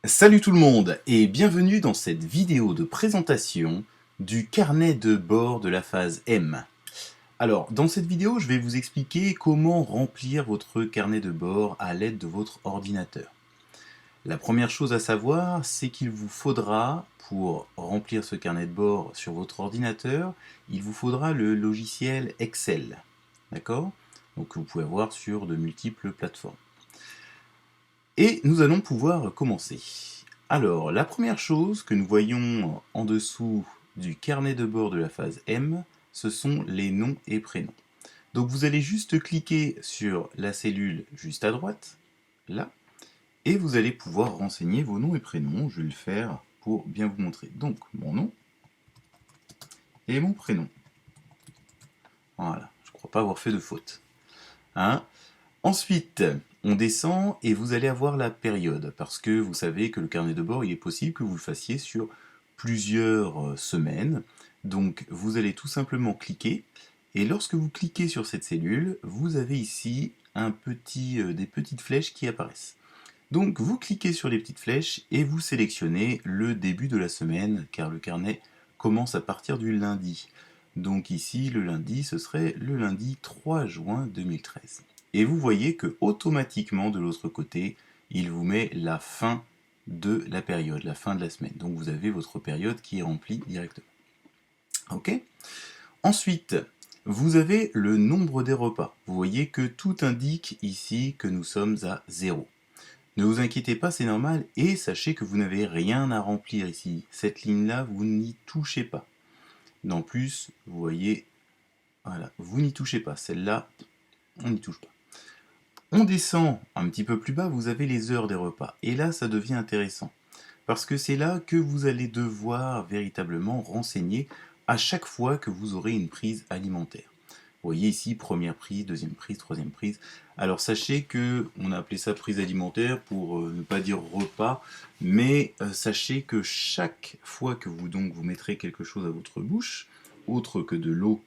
Salut tout le monde et bienvenue dans cette vidéo de présentation du carnet de bord de la phase M. Alors, dans cette vidéo, je vais vous expliquer comment remplir votre carnet de bord à l'aide de votre ordinateur. La première chose à savoir, c'est qu'il vous faudra, pour remplir ce carnet de bord sur votre ordinateur, il vous faudra le logiciel Excel. D'accord? Donc vous pouvez voir sur de multiples plateformes. Et nous allons pouvoir commencer. Alors, la première chose que nous voyons en dessous du carnet de bord de la phase M, ce sont les noms et prénoms. Donc vous allez juste cliquer sur la cellule juste à droite, là, et vous allez pouvoir renseigner vos noms et prénoms. Je vais le faire pour bien vous montrer. Donc, mon nom et mon prénom. Voilà, je ne crois pas avoir fait de faute. Hein? Ensuite, on descend et vous allez avoir la période, parce que vous savez que le carnet de bord, il est possible que vous le fassiez sur plusieurs semaines. Donc vous allez tout simplement cliquer, et lorsque vous cliquez sur cette cellule, vous avez ici des petites flèches qui apparaissent. Donc vous cliquez sur les petites flèches et vous sélectionnez le début de la semaine, car le carnet commence à partir du lundi. Donc ici, le lundi, ce serait le lundi 3 juin 2013. Et vous voyez que automatiquement, de l'autre côté, il vous met la fin de la période, la fin de la semaine. Donc vous avez votre période qui est remplie directement. Ok? Ensuite, vous avez le nombre des repas. Vous voyez que tout indique ici que nous sommes à 0. Ne vous inquiétez pas, c'est normal, et sachez que vous n'avez rien à remplir ici. Cette ligne-là, vous n'y touchez pas. En plus, vous voyez, voilà, vous n'y touchez pas. Celle-là, on n'y touche pas. On descend un petit peu plus bas, vous avez les heures des repas. Et là, ça devient intéressant. Parce que c'est là que vous allez devoir véritablement renseigner à chaque fois que vous aurez une prise alimentaire. Vous voyez ici, première prise, deuxième prise, troisième prise. Alors sachez que on a appelé ça prise alimentaire pour ne pas dire repas, mais sachez que chaque fois que vous mettrez quelque chose à votre bouche, autre que de l'eau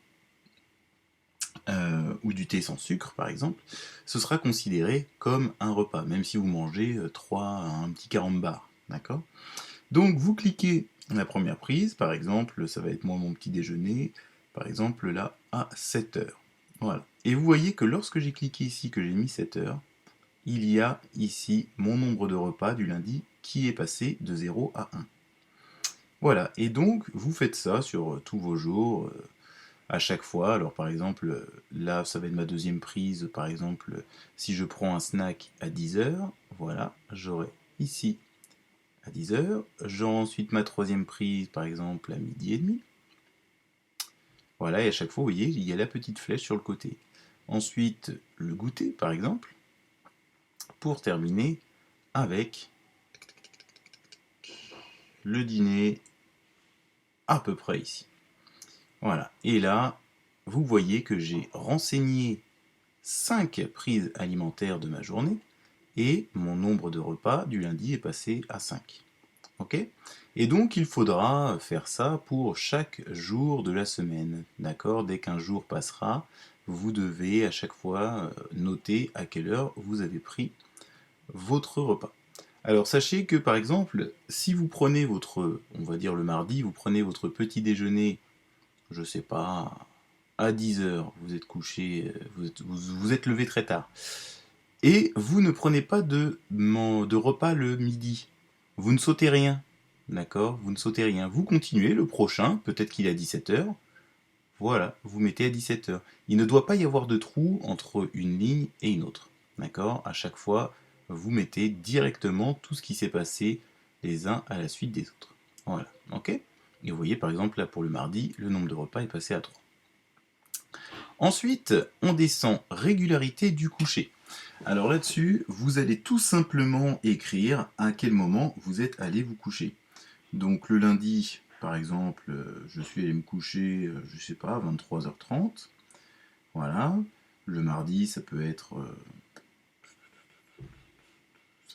ou du thé sans sucre par exemple, ce sera considéré comme un repas, même si vous mangez un petit carambar, d'accord? Donc vous cliquez la première prise, par exemple, ça va être moi mon petit déjeuner, par exemple là à 7 heures. Voilà. Et vous voyez que lorsque j'ai cliqué ici, que j'ai mis 7 heures, il y a ici mon nombre de repas du lundi qui est passé de 0 à 1. Voilà, et donc vous faites ça sur tous vos jours, à chaque fois. Alors par exemple, là ça va être ma deuxième prise, par exemple, si je prends un snack à 10 heures, voilà, j'aurai ici à 10 heures. J'aurai ensuite ma troisième prise, par exemple, à midi et demi. Voilà, et à chaque fois, vous voyez, il y a la petite flèche sur le côté. Ensuite, le goûter, par exemple, pour terminer avec le dîner à peu près ici. Voilà, et là, vous voyez que j'ai renseigné 5 prises alimentaires de ma journée, et mon nombre de repas du lundi est passé à 5. Ok? Et donc il faudra faire ça pour chaque jour de la semaine. D'accord? Dès qu'un jour passera, vous devez à chaque fois noter à quelle heure vous avez pris votre repas. Alors sachez que par exemple, si vous prenez on va dire le mardi, vous prenez votre petit déjeuner, je sais pas, à 10 heures, vous êtes couché, vous êtes levé très tard, et vous ne prenez pas de repas le midi. Vous ne sautez rien. D'accord? Vous ne sautez rien. Vous continuez le prochain, peut-être qu'il est à 17 heures. Voilà, vous mettez à 17 heures. Il ne doit pas y avoir de trou entre une ligne et une autre. D'accord? À chaque fois, vous mettez directement tout ce qui s'est passé les uns à la suite des autres. Voilà, ok? Et vous voyez par exemple là pour le mardi, le nombre de repas est passé à 3. Ensuite, on descend régularité du coucher. Alors là-dessus, vous allez tout simplement écrire à quel moment vous êtes allé vous coucher. Donc le lundi, par exemple, je suis allé me coucher, je sais pas, 23h30. Voilà. Le mardi, ça peut être,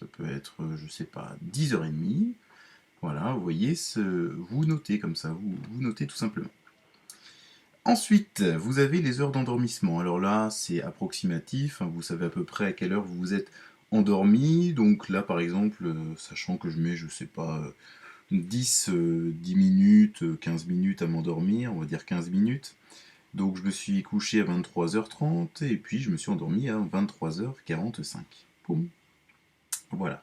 je sais pas, 10h30. Voilà, vous voyez, vous notez comme ça, vous notez tout simplement. Ensuite, vous avez les heures d'endormissement. Alors là, c'est approximatif, hein, vous savez à peu près à quelle heure vous vous êtes endormi. Donc là, par exemple, sachant que je mets, je sais pas, 10 minutes, 15 minutes à m'endormir, on va dire 15 minutes. Donc je me suis couché à 23h30 et puis je me suis endormi à 23h45. Poum. Voilà.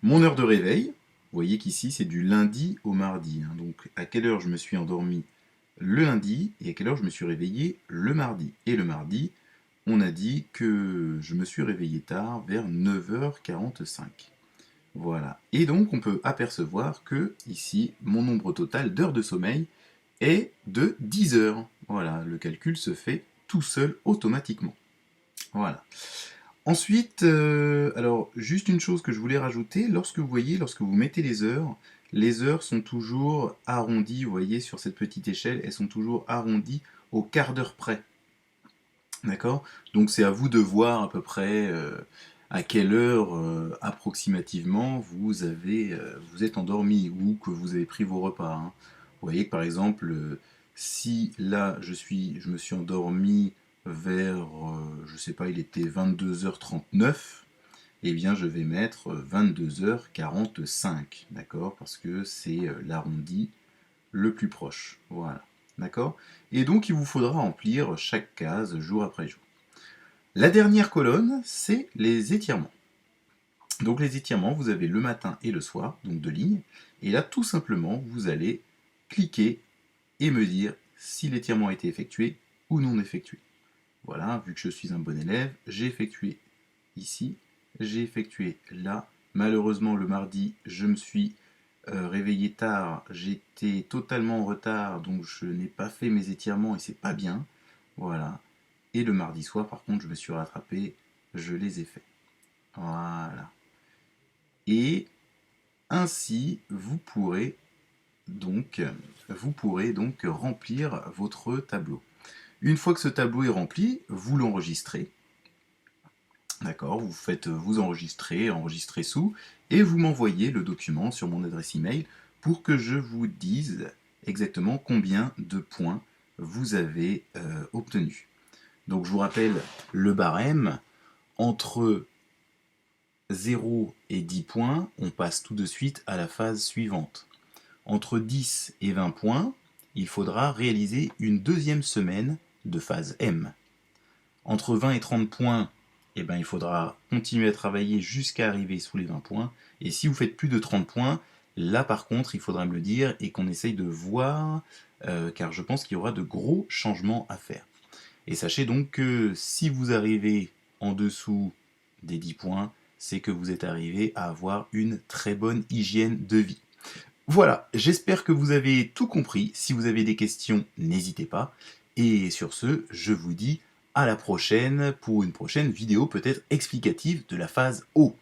Mon heure de réveil, vous voyez qu'ici c'est du lundi au mardi, hein. Donc à quelle heure je me suis endormi le lundi et à quelle heure je me suis réveillé le mardi. Et le mardi, on a dit que je me suis réveillé tard, vers 9h45. Voilà. Et donc on peut apercevoir que ici, mon nombre total d'heures de sommeil est de 10 heures. Voilà, le calcul se fait tout seul automatiquement. Voilà. Ensuite, alors juste une chose que je voulais rajouter, lorsque vous voyez, lorsque vous mettez les heures sont toujours arrondies, vous voyez sur cette petite échelle, elles sont toujours arrondies au quart d'heure près. D'accord? Donc c'est à vous de voir à peu près à quelle heure approximativement vous êtes endormi ou que vous avez pris vos repas, hein. Vous voyez que par exemple, si là je me suis endormi vers, je sais pas, il était 22h39, eh bien je vais mettre 22h45, d'accord? Parce que c'est l'arrondi le plus proche. Voilà. D'accord? Et donc il vous faudra remplir chaque case jour après jour. La dernière colonne, c'est les étirements. Donc les étirements, vous avez le matin et le soir, donc 2 lignes. Et là, tout simplement, vous allez cliquer et me dire si l'étirement a été effectué ou non effectué. Voilà, vu que je suis un bon élève, j'ai effectué ici, j'ai effectué là. Malheureusement, le mardi, je me suis réveillé tard, j'étais totalement en retard, donc je n'ai pas fait mes étirements et c'est pas bien. Voilà. Et le mardi soir, par contre, je me suis rattrapé, je les ai faits. Voilà. Et ainsi, vous pourrez donc remplir votre tableau. Une fois que ce tableau est rempli, vous l'enregistrez. D'accord, vous enregistrez sous, et vous m'envoyez le document sur mon adresse email pour que je vous dise exactement combien de points vous avez obtenu. Donc je vous rappelle le barème, entre 0 et 10 points, on passe tout de suite à la phase suivante. Entre 10 et 20 points, il faudra réaliser une deuxième semaine de phase M. Entre 20 et 30 points, eh ben, il faudra continuer à travailler jusqu'à arriver sous les 20 points. Et si vous faites plus de 30 points, là par contre, il faudra me le dire et qu'on essaye de voir, car je pense qu'il y aura de gros changements à faire. Et sachez donc que si vous arrivez en dessous des 10 points, c'est que vous êtes arrivé à avoir une très bonne hygiène de vie. Voilà, j'espère que vous avez tout compris. Si vous avez des questions, n'hésitez pas. Et sur ce, je vous dis à la prochaine pour une prochaine vidéo peut-être explicative de la phase O.